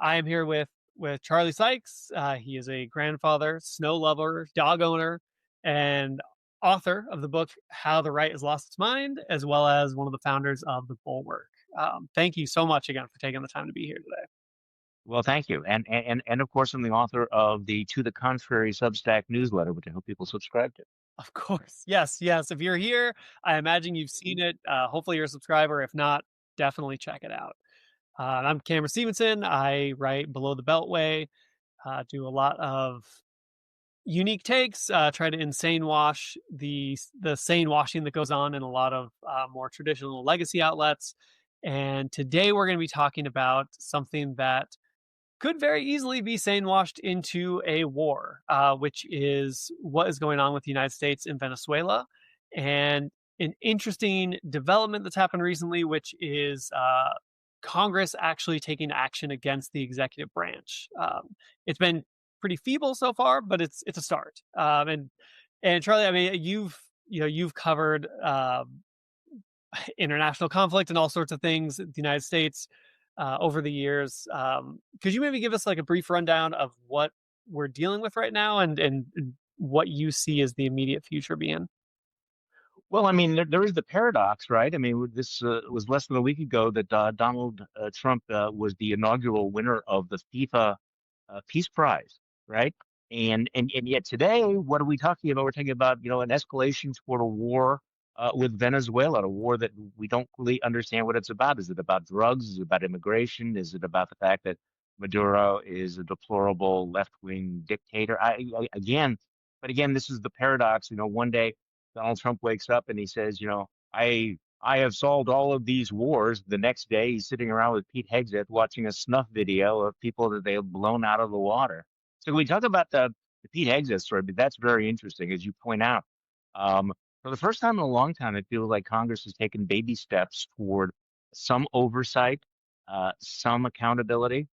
I am here with Charlie Sykes. He is a grandfather, snow lover, dog owner, and author of the book "How the Right Has Lost Its Mind," as well as one of the founders of the Bulwark. Thank you so much again for taking the time to be here today. Well, thank you. And of course, I'm the author of the To the Contrary Substack newsletter, which I hope people subscribe to. Of course, yes, yes. If you're here, I imagine you've seen it. Hopefully, you're a subscriber. If not, definitely check it out. I'm Cameron Stevenson. I write Below the Beltway. Do a lot of unique takes, try to insane wash the sane washing that goes on in a lot of more traditional legacy outlets. And today we're going to be talking about something that could very easily be sane washed into a war, which is what is going on with the United States and Venezuela. And an interesting development that's happened recently, which is Congress actually taking action against the executive branch. It's been pretty feeble so far, but it's a start. And Charlie, I mean, you've covered international conflict and all sorts of things in the United States over the years. Could you maybe give us like a brief rundown of what we're dealing with right now and what you see as the immediate future being? Well, I mean, there is the paradox, right? I mean, this was less than a week ago that Donald Trump was the inaugural winner of the FIFA Peace Prize, right? And yet today, what are we talking about? We're talking about, an escalation toward a war with Venezuela, a war that we don't really understand what it's about. Is it about drugs? Is it about immigration? Is it about the fact that Maduro is a deplorable left-wing dictator? But again, this is the paradox. One day Donald Trump wakes up and he says, I have solved all of these wars. The next day, he's sitting around with Pete Hegseth watching a snuff video of people that they have blown out of the water. So we talk about the Pete Hegseth story, but that's very interesting, as you point out. Um, for the first time in a long time, it feels like Congress has taken baby steps toward some oversight, some accountability,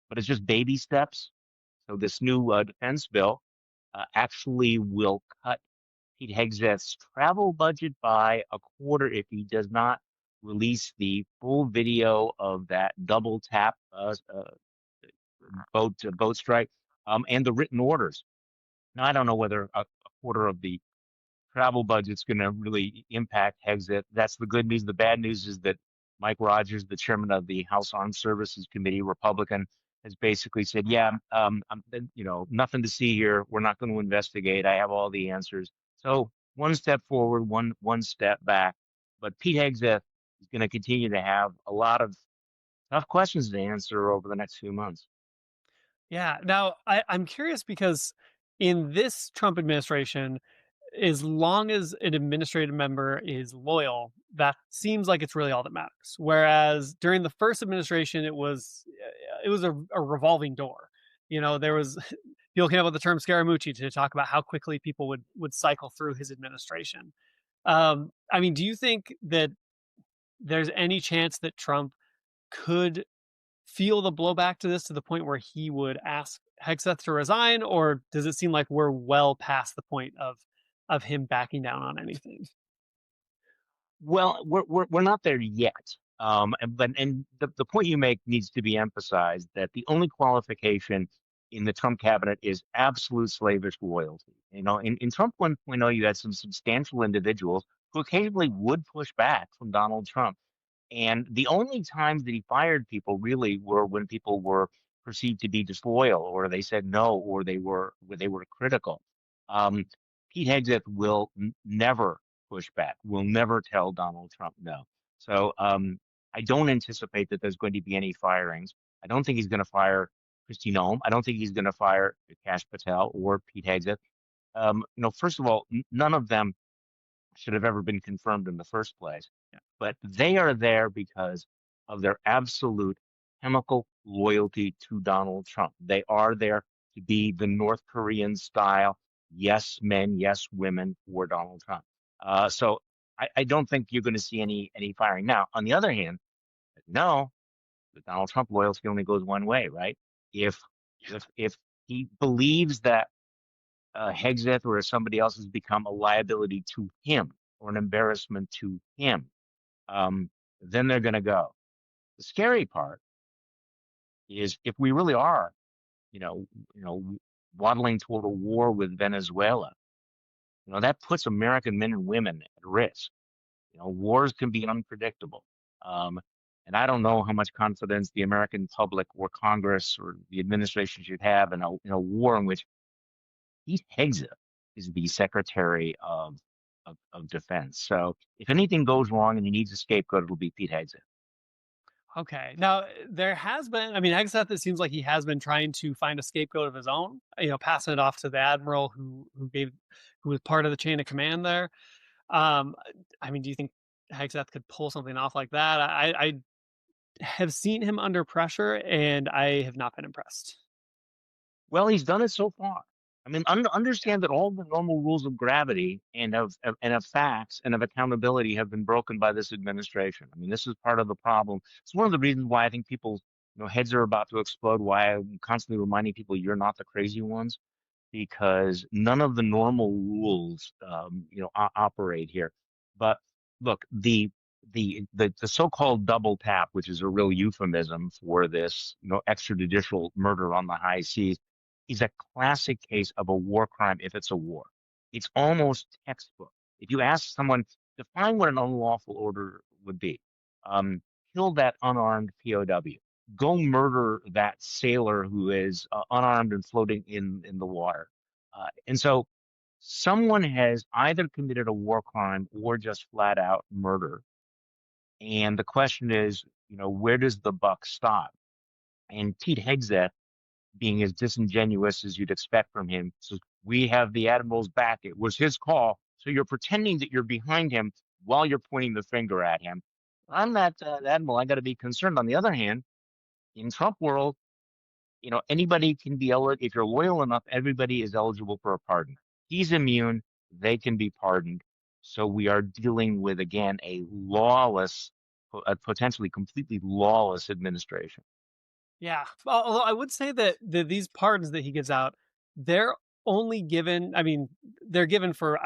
but it's just baby steps. So this new defense bill actually will cut Pete Hegseth's travel budget by a quarter if he does not release the full video of that double tap boat strike and the written orders. Now, I don't know whether a quarter of the travel budget's going to really impact Hegseth. That's the good news. The bad news is that Mike Rogers, the chairman of the House Armed Services Committee, Republican, has basically said, "Yeah, nothing to see here. We're not going to investigate. I have all the answers." So one step forward, one step back. But Pete Hegseth is going to continue to have a lot of tough questions to answer over the next few months. Yeah. Now, I'm curious because in this Trump administration, as long as an administrative member is loyal, that seems like it's really all that matters. Whereas during the first administration, it was a revolving door. There was people came up with the term Scaramucci to talk about how quickly people would cycle through his administration. I mean, do you think that there's any chance that Trump could feel the blowback to this to the point where he would ask Hegseth to resign, or does it seem like we're well past the point of him backing down on anything? Well, we're not there yet. The point you make needs to be emphasized that the only qualification in the Trump cabinet is absolute slavish loyalty. In Trump 1.0, you had some substantial individuals who occasionally would push back from Donald Trump. And the only times that he fired people really were when people were perceived to be disloyal, or they said no, or they were critical. Um, Pete Hegseth will never push back. Will never tell Donald Trump no. So I don't anticipate that there's going to be any firings. I don't think he's going to fire Kristi Noem. I don't think he's going to fire Kash Patel or Pete Hegseth. First of all, none of them should have ever been confirmed in the first place. Yeah. But they are there because of their absolute chemical loyalty to Donald Trump. They are there to be the North Korean style, yes men, yes women for Donald Trump. So I don't think you're going to see any firing. Now, on the other hand, no, the Donald Trump loyalty only goes one way, right? If if he believes that Hegseth or somebody else has become a liability to him or an embarrassment to him, then they're going to go. The scary part is if we really are, you know, you know, waddling toward a war with Venezuela, that puts American men and women at risk. Wars can be unpredictable. Um, and I don't know how much confidence the American public or Congress or the administration should have in a war in which Pete Hegseth is the Secretary of Defense. So if anything goes wrong and he needs a scapegoat, it'll be Pete Hegseth. Okay. Now, there has been, I mean, Hegseth, it seems like he has been trying to find a scapegoat of his own, passing it off to the admiral who was part of the chain of command there. Um, I mean, do you think Hegseth could pull something off like that? I have seen him under pressure, and I have not been impressed. Well, he's done it so far. I mean, Yeah. understand that all the normal rules of gravity and of facts and of accountability have been broken by this administration. I mean, this is part of the problem. It's one of the reasons why I think people, heads are about to explode. Why I'm constantly reminding people you're not the crazy ones because none of the normal rules, operate here. But look, the so-called double tap, which is a real euphemism for this, extrajudicial murder on the high seas, is a classic case of a war crime if it's a war. It's almost textbook. If you ask someone, define what an unlawful order would be, um, kill that unarmed POW, go murder that sailor who is unarmed and floating in the water. And so someone has either committed a war crime or just flat out murder. And the question is, where does the buck stop? And Pete Hegseth, being as disingenuous as you'd expect from him, says, we have the admiral's back. It was his call. So you're pretending that you're behind him while you're pointing the finger at him. I'm not admiral. I got to be concerned. On the other hand, in Trump world, anybody can be eligible. If you're loyal enough, everybody is eligible for a pardon. He's immune. They can be pardoned. So we are dealing with, again, a potentially completely lawless administration. Yeah. Although I would say that these pardons that he gives out, they're only given, I mean, they're given for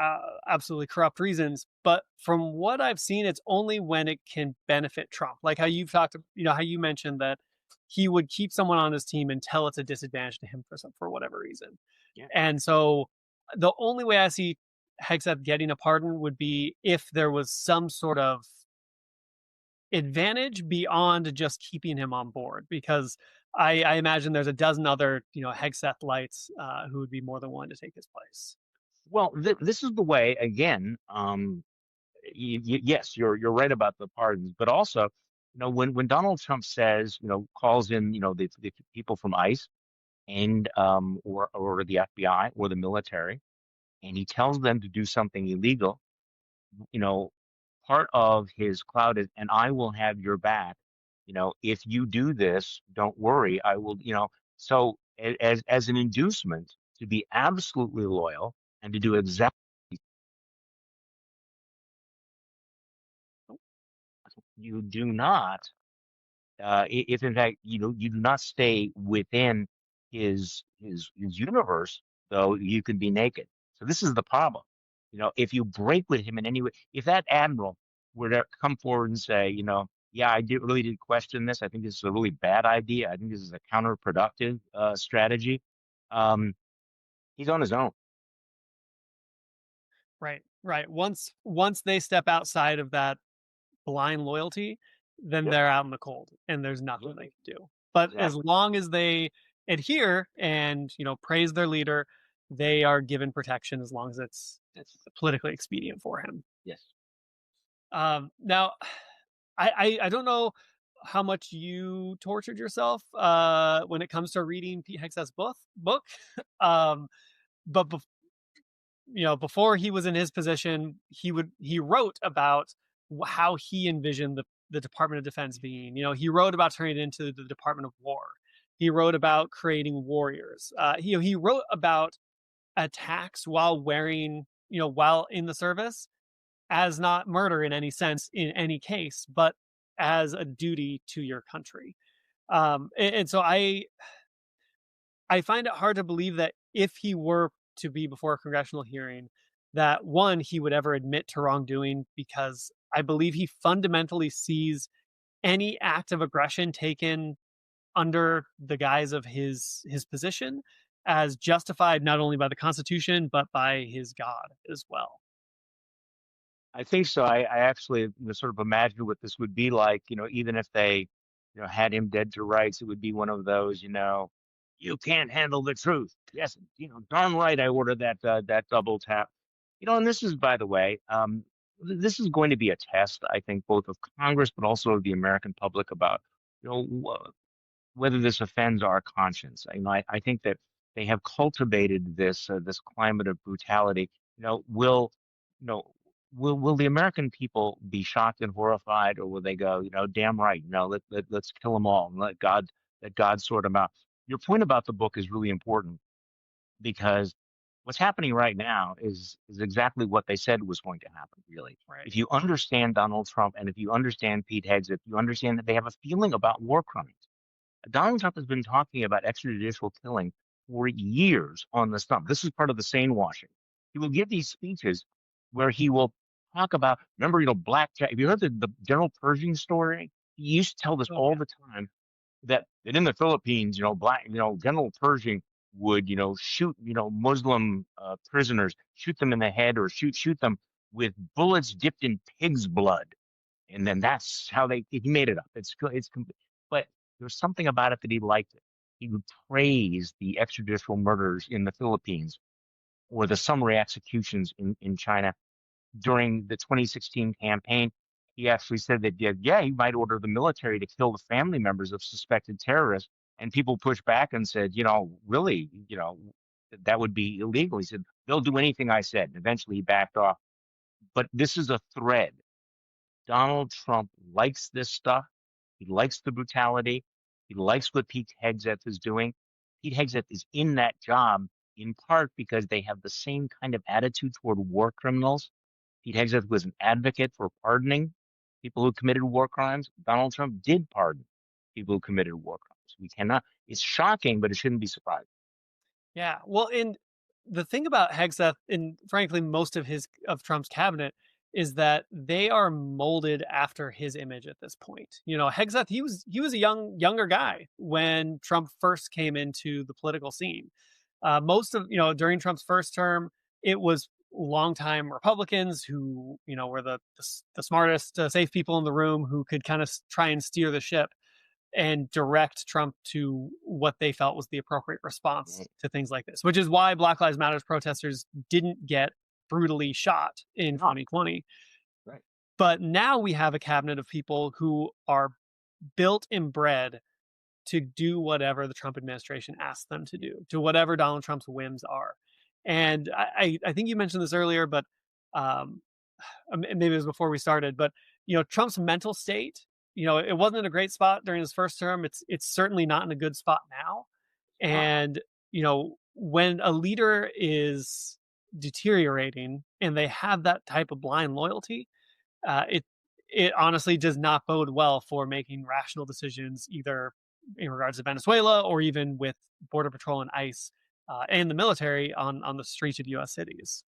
absolutely corrupt reasons. But from what I've seen, it's only when it can benefit Trump. Like how you've talked, how you mentioned that he would keep someone on his team until it's a disadvantage to him for whatever reason. Yeah. And so the only way I see Hegseth getting a pardon would be if there was some sort of advantage beyond just keeping him on board because I imagine there's a dozen other Hegseth lights who would be more than willing to take his place. Well, this is the way. Again, yes, you're right about the pardons, but also, when Donald Trump says, calls in, the people from ICE and or the FBI or the military, and he tells them to do something illegal, you know, part of his cloud is, and I will have your back. If you do this, don't worry, I will. So as an inducement to be absolutely loyal and to do exactly, you do not if in fact you do not stay within his universe, though you can be naked. So this is the problem. If you break with him in any way, if that admiral were to come forward and say, yeah, really did question this. I think this is a really bad idea. I think this is a counterproductive strategy. Um, he's on his own. Right, right. Once they step outside of that blind loyalty, then Yep, they're out in the cold, and there's nothing they absolutely, can do. But as exactly. long as they adhere and praise their leader, they are given protection as long as it's politically expedient for him. Yes. Now, I don't know how much you tortured yourself when it comes to reading Pete Hegseth's book. um, but before he was in his position, he wrote about how he envisioned the Department of Defense being. He wrote about turning it into the Department of War. He wrote about creating warriors. He wrote about attacks while in the service as not murder in any sense in any case, but as a duty to your country. And so I find it hard to believe that if he were to be before a congressional hearing, that one, he would ever admit to wrongdoing because I believe he fundamentally sees any act of aggression taken under the guise of his position as justified not only by the Constitution, but by his God as well. I think so. I actually, sort of imagine what this would be like, even if they, had him dead to rights, it would be one of those, you can't handle the truth. Yes, darn right I ordered that double tap. And this is, by the way, this is going to be a test, I think, both of Congress, but also of the American public about, whether this offends our conscience. I think that they have cultivated this climate of brutality. You know, will you know will the American people be shocked and horrified, or will they go, damn right, let's kill them all and let God sort them out. Your point about the book is really important because what's happening right now is exactly what they said was going to happen, really. Right. If you understand Donald Trump and if you understand Pete Hegseth, you understand that they have a feeling about war crimes. Donald Trump has been talking about extrajudicial killing for years on the stump. This is part of the sane washing. He will give these speeches where he will talk about, remember, Black Jack. Have you heard the General Pershing story? He used to tell this Oh all yeah. the time that in the Philippines, General Pershing would, shoot, Muslim prisoners, shoot them in the head or shoot them with bullets dipped in pig's blood, and then that's how he made it up. But there's something about it that he liked it. He would praise the extrajudicial murders in the Philippines or the summary executions in China during the 2016 campaign. He actually said that, yeah, he might order the military to kill the family members of suspected terrorists. And people pushed back and said, really, that would be illegal. He said, they'll do anything I said. And eventually he backed off. But this is a thread. Donald Trump likes this stuff. He likes the brutality. He likes what Pete Hegseth is doing. Pete Hegseth is in that job in part because they have the same kind of attitude toward war criminals. Pete Hegseth was an advocate for pardoning people who committed war crimes. Donald Trump did pardon people who committed war crimes. We cannot, it's shocking, but it shouldn't be surprising. Yeah. Well, and the thing about Hegseth and frankly most of Trump's cabinet is that they are molded after his image at this point. Hegseth, he was a younger guy when Trump first came into the political scene. Most of during Trump's first term, it was longtime Republicans who were the smartest, safe people in the room who could kind of try and steer the ship and direct Trump to what they felt was the appropriate response Right. to things like this, which is why Black Lives Matter protesters didn't get brutally shot in No, 2020. right. But now we have a cabinet of people who are built and bred to do whatever the Trump administration asks them to do, to whatever Donald Trump's whims are. And I think you mentioned this earlier, but um, maybe it was before we started, but Trump's mental state, it wasn't in a great spot during his first term. It's certainly not in a good spot now. Uh-uh. And when a leader is deteriorating and they have that type of blind loyalty, it honestly does not bode well for making rational decisions, either in regards to Venezuela or even with Border Patrol and ICE and the military on the streets of U.S. cities.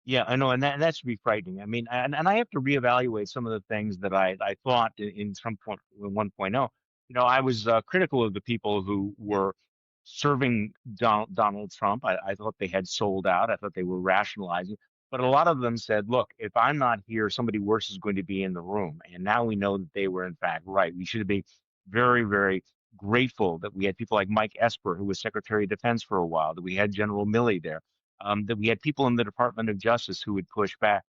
Yeah, I know, and that should be frightening. I mean, and I have to reevaluate some of the things that I thought in Trump 1.0. I was critical of the people who were serving Donald Trump. I thought they had sold out. I thought they were rationalizing. But a lot of them said, look, if I'm not here, somebody worse is going to be in the room. And now we know that they were, in fact, right. We should be very, very grateful that we had people like Mike Esper, who was Secretary of Defense for a while, that we had General Milley there, that we had people in the Department of Justice who would push back.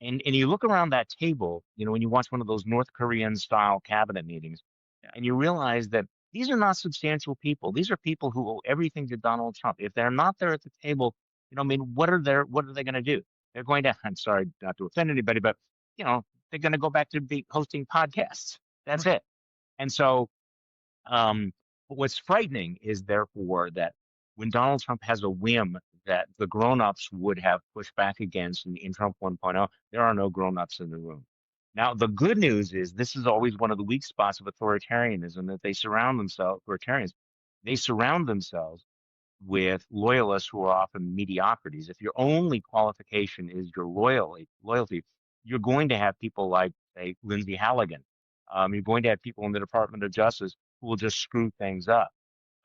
And you look around that table, when you watch one of those North Korean style cabinet meetings, Yeah. and you realize that these are not substantial people. These are people who owe everything to Donald Trump. If they're not there at the table, I mean, what are they going to do? They're going to, I'm sorry not to offend anybody, but you know, they're going to go back to be hosting podcasts. That's it. And so um, but what's frightening is therefore that when Donald Trump has a whim that the grown-ups would have pushed back against in Trump 1.0, there are no grown-ups in the room. Now, the good news is this is always one of the weak spots of authoritarianism, that they surround themselves with loyalists who are often mediocrities. If your only qualification is your loyalty, you're going to have people like, say, Lindsey Halligan. You're going to have people in the Department of Justice who will just screw things up.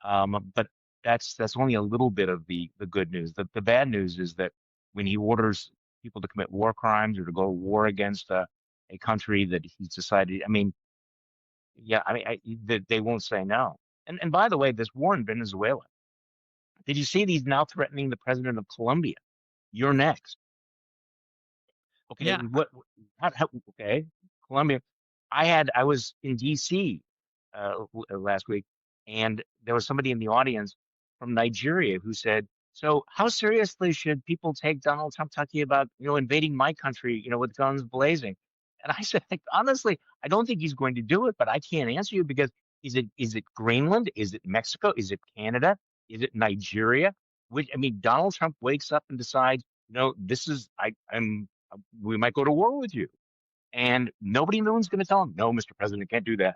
But that's only a little bit of the good news. The bad news is that when he orders people to commit war crimes or to go to war against a country that he's decided, I mean, yeah, I mean, they won't say no. And by the way, this war in Venezuela, did you see he's now threatening the president of Colombia? You're next. Okay, Yeah. okay, Colombia. I was in DC last week, and there was somebody in the audience from Nigeria who said, "So, how seriously should people take Donald Trump talking about, invading my country, with guns blazing?" And I said, like, honestly, I don't think he's going to do it, but I can't answer you because is it Greenland? Is it Mexico? Is it Canada? Is it Nigeria? Which I mean, Donald Trump wakes up and decides, this is I'm we might go to war with you. And no one's going to tell him, no, Mr. President, can't do that.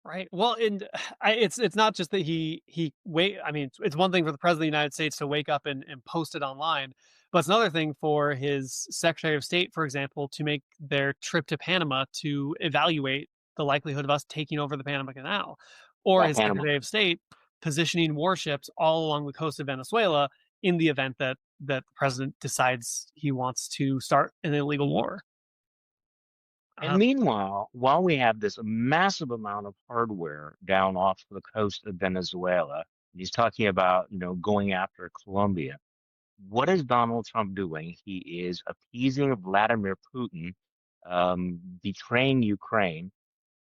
Right. Well, and it's not just that he wait. I mean, it's one thing for the president of the United States to wake up and post it online, but it's another thing for his Secretary of State, for example, to make their trip to Panama to evaluate the likelihood of us taking over the Panama Canal, or Yeah, his Panama. Secretary of State positioning warships all along the coast of Venezuela in the event that the president decides he wants to start an illegal war. And Um, meanwhile, while we have this massive amount of hardware down off the coast of Venezuela, he's talking about, going after Colombia. What is Donald Trump doing? He is appeasing Vladimir Putin, betraying Ukraine,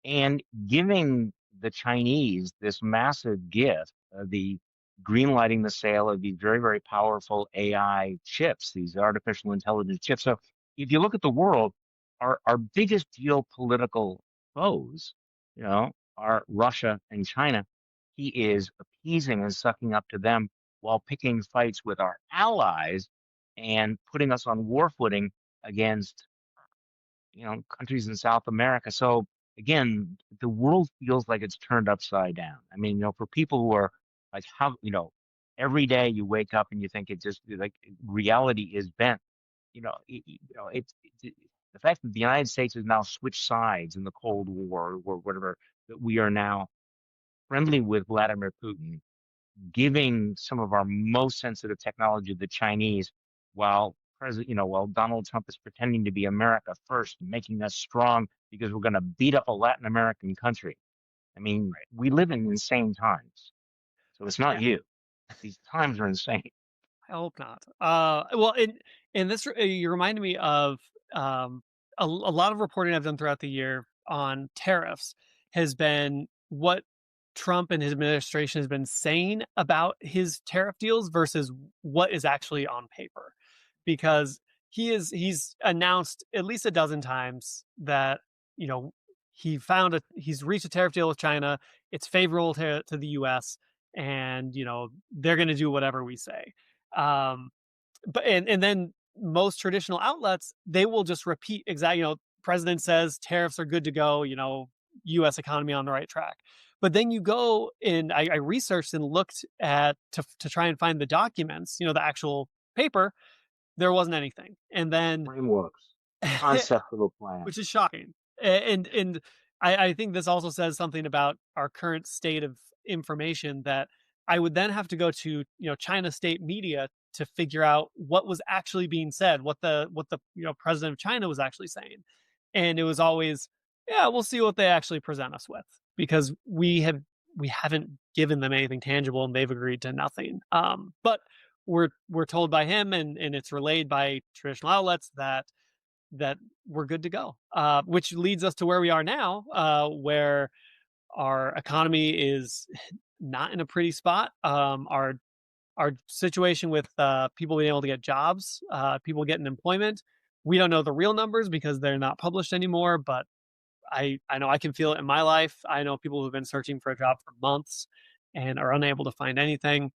and giving the Chinese this massive gift, the green lighting the sale of these very, very powerful AI chips, these artificial intelligence chips. So if you look at the world, our biggest geopolitical foes, are Russia and China. He is appeasing and sucking up to them while picking fights with our allies and putting us on war footing against countries in South America. So again, the world feels like it's turned upside down. I mean, for people who are like, how, every day you wake up and you think it just like reality is bent. It's the fact that the United States has now switched sides in the Cold War or whatever, that we are now friendly with Vladimir Putin, giving some of our most sensitive technology to the Chinese, while Donald Trump is pretending to be America first, making us strong because we're going to beat up a Latin American country. I mean, we live in insane times. So it's not yeah. you. These times are insane. I hope not. Well, and this you reminded me of a lot of reporting I've done throughout the year on tariffs has been what Trump and his administration has been saying about his tariff deals versus what is actually on paper, because he's announced at least a dozen times that you know he's reached a tariff deal with China. It's favorable to the U.S. and they're going to do whatever we say. um, but and then most traditional outlets, they will just repeat exactly, president says tariffs are good to go, US economy on the right track. But then you go and I researched and looked at to try and find the documents, the actual paper. There wasn't anything. And then Frameworks, concept of a plan. which is shocking. And I think this also says something about our current state of information, that I would then have to go to China state media to figure out what was actually being said, what the president of China was actually saying, and it was always, yeah, we'll see what they actually present us with, because we haven't given them anything tangible and they've agreed to nothing. But we're told by him, and it's relayed by traditional outlets that we're good to go. Which leads us to where we are now, where our economy is not in a pretty spot. Our situation with people being able to get jobs, people getting employment. We don't know the real numbers because they're not published anymore, but I know I can feel it in my life. I know people who've been searching for a job for months and are unable to find anything.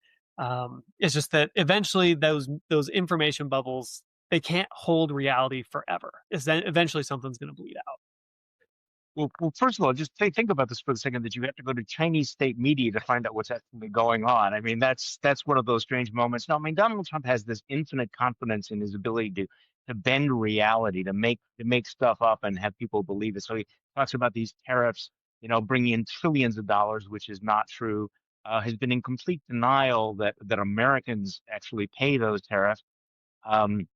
It's just that eventually those information bubbles, they can't hold reality forever. Is then eventually something's going to bleed out. Well, first of all, just think about this for a second, that you have to go to Chinese state media to find out what's actually going on. I mean, that's one of those strange moments. No, I mean, Donald Trump has this infinite confidence in his ability to bend reality, to make stuff up and have people believe it. So he talks about these tariffs bringing in trillions of dollars, which is not true, has been in complete denial that Americans actually pay those tariffs. Um,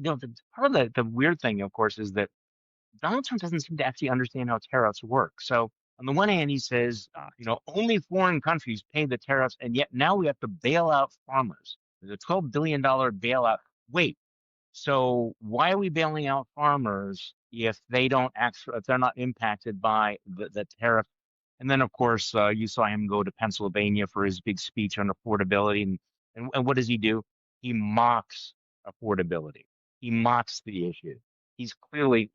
part of the weird thing, of course, is that Donald Trump doesn't seem to actually understand how tariffs work. So on the one hand, he says, Shocked. only foreign countries pay the tariffs, and yet now we have to bail out farmers. There's a $12 billion bailout. Wait, so why are we bailing out farmers if they're not impacted by the tariff? And then, of course, you saw him go to Pennsylvania for his big speech on affordability. And what does he do? He mocks affordability. He mocks the issue. He's clearly,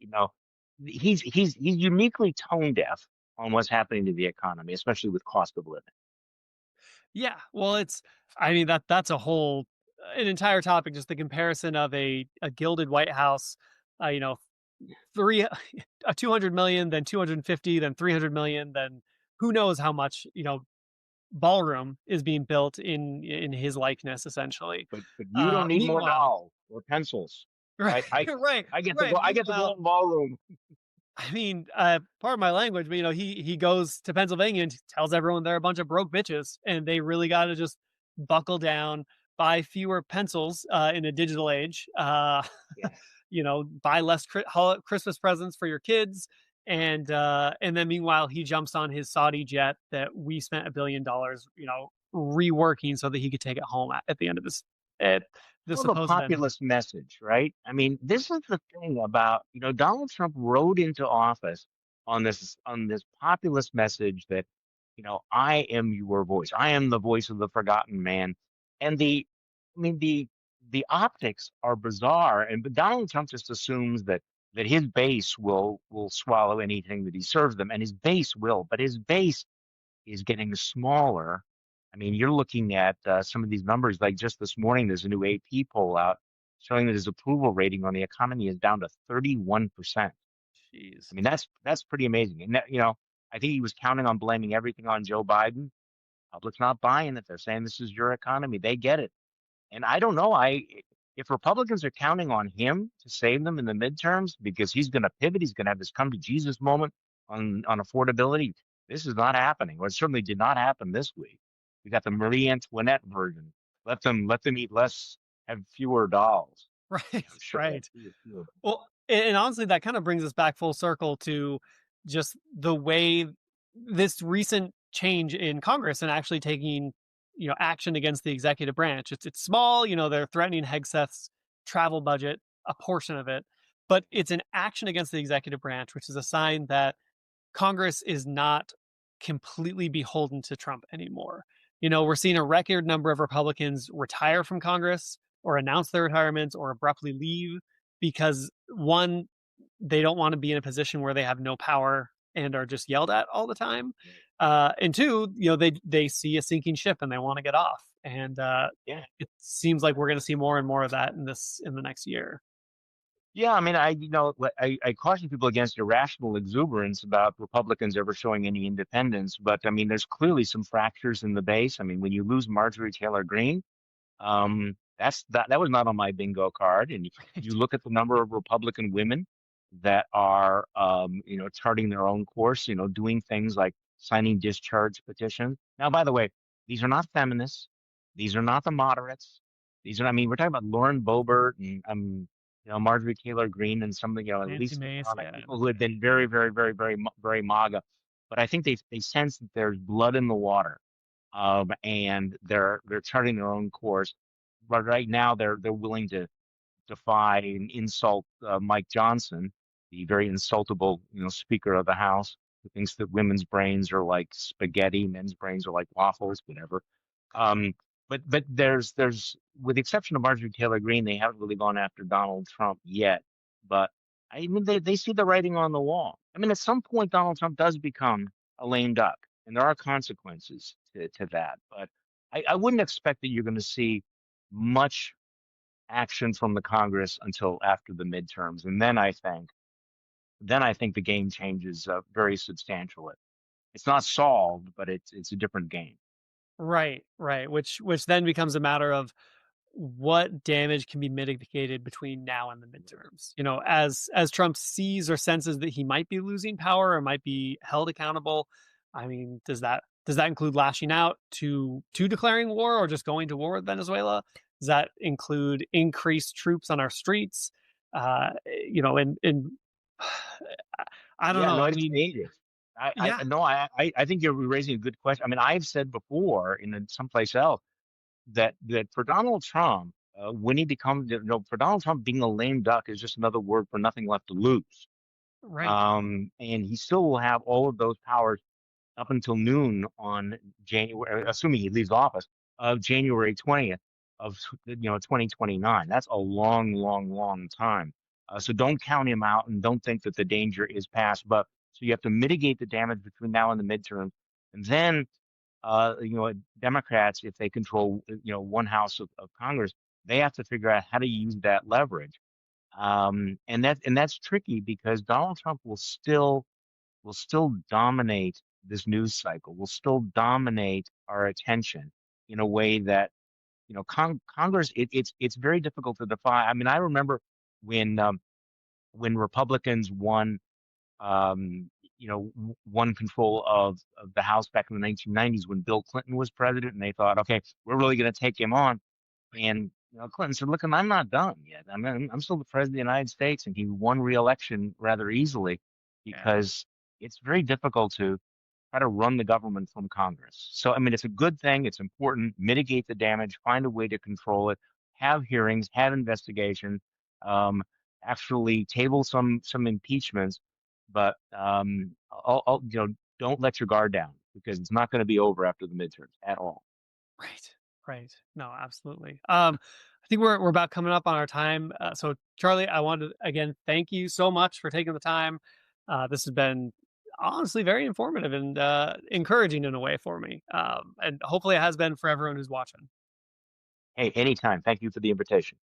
he's uniquely tone deaf on what's happening to the economy, especially with cost of living. Yeah, well, I mean, that's a whole an entire topic, just the comparison of a gilded White House, you know, 3 200 million, then 250, then 300 million, then who knows how much, ballroom is being built in his likeness, essentially. But you don't need more Meanwhile dolls or pencils, right, right? I right, I get to right, go. I get to go meanwhile in ballroom. I mean, part of my language, but he goes to Pennsylvania and tells everyone they're a bunch of broke bitches, and they really got to just buckle down, buy fewer pencils in a digital age, Yeah. buy less Christmas presents for your kids, and then meanwhile he jumps on his Saudi jet that we spent $1 billion, reworking so that he could take it home at the end of this at the Of a supposed end. populist message, right? I mean, this is the thing about, Donald Trump rode into office on this populist message that, I am your voice. I am the voice of the forgotten man. And I mean, the optics are bizarre. And but Donald Trump just assumes that his base will swallow anything that he serves them, and his base will, but his base is getting smaller. I mean, you're looking at some of these numbers, like just this morning, there's a new AP poll out showing that his approval rating on the economy is down to 31%. I Jeez. mean, that's pretty amazing. And I think he was counting on blaming everything on Joe Biden. Public's not buying it. They're saying this is your economy. They get it. And I don't know. If Republicans are counting on him to save them in the midterms because he's going to pivot, he's going to have this come to Jesus moment on affordability. This is not happening, or it certainly did not happen this week. We got the Marie Antoinette version. Let them eat less, have fewer dolls. Right, I'm sure that's right. fewer. Well, and honestly, that kind of brings us back full circle to just the way this recent change in Congress and actually taking, action against the executive branch. It's small, they're threatening Hegseth's travel budget, a portion of it, but it's an action against the executive branch, which is a sign that Congress is not completely beholden to Trump anymore. We're seeing a record number of Republicans retire from Congress or announce their retirements or abruptly leave because one, they don't want to be in a position where they have no power and are just yelled at all the time. And two, they see a sinking ship and they want to get off. And Yeah. it seems like we're going to see more and more of that in the next year. Yeah, I mean, I caution people against irrational exuberance about Republicans ever showing any independence, but I mean, there's clearly some fractures in the base. I mean, when you lose Marjorie Taylor Greene, that was not on my bingo card. And you look at the number of Republican women that are, charting their own course, doing things like signing discharge petitions. Now, by the way, these are not feminists. These are not the moderates. I mean, we're talking about Lauren Boebert and Marjorie Taylor Greene and some of Nancy Lisa Mace, Stefanik, yeah. people who have been very, very, very, very, very MAGA. But I think they sense that there's blood in the water, and they're charting their own course. But right now, they're willing to defy and insult Mike Johnson, the very insultable, Speaker of the House, who thinks that women's brains are like spaghetti, men's brains are like waffles, whatever. Um, but with the exception of Marjorie Taylor Greene, they haven't really gone after Donald Trump yet. But I mean, they see the writing on the wall. I mean, at some point, Donald Trump does become a lame duck, and there are consequences to that. But I wouldn't expect that you're going to see much action from the Congress until after the midterms, and then I think the game changes very substantially. It's not solved, but it's a different game. Right, right. Which then becomes a matter of what damage can be mitigated between now and the midterms. You know, as Trump sees or senses that he might be losing power or might be held accountable, I mean, does that include lashing out to declaring war or just going to war with Venezuela? Does that include increased troops on our streets? And I don't Yeah, know. no, I it's mean, dangerous. yeah, No, I think you're raising a good question. I mean, I've said before someplace else that for Donald Trump, when he becomes, for Donald Trump, being a lame duck is just another word for nothing left to lose. right, And he still will have all of those powers up until noon on January, assuming he leaves office, of January 20th of 2029. That's a long, long, long time. So don't count him out and don't think that the danger is past. But so you have to mitigate the damage between now and the midterm, and then Democrats, if they control one house of Congress, they have to figure out how to use that leverage. And that's tricky because Donald Trump will still dominate this news cycle, will still dominate our attention in a way that Congress, it's very difficult to define. I mean, I remember when when Republicans won control of the House back in the 1990s when Bill Clinton was president, and they thought, okay, we're really going to take him on. And Clinton said, "Look, I'm not done yet. I'm still the president of the United States," and he won re-election rather easily yeah, because it's very difficult to try to run the government from Congress. So, I mean, it's a good thing. It's important. Mitigate the damage. Find a way to control it. Have hearings. Have investigation. Um, Actually, table some impeachments, but don't let your guard down because it's not going to be over after the midterms at all. right, right. No, absolutely. I think we're about coming up on our time. So, Charlie, I want to again thank you so much for taking the time. This has been honestly very informative and encouraging in a way for me, and hopefully it has been for everyone who's watching. Hey, anytime. Thank you for the invitation.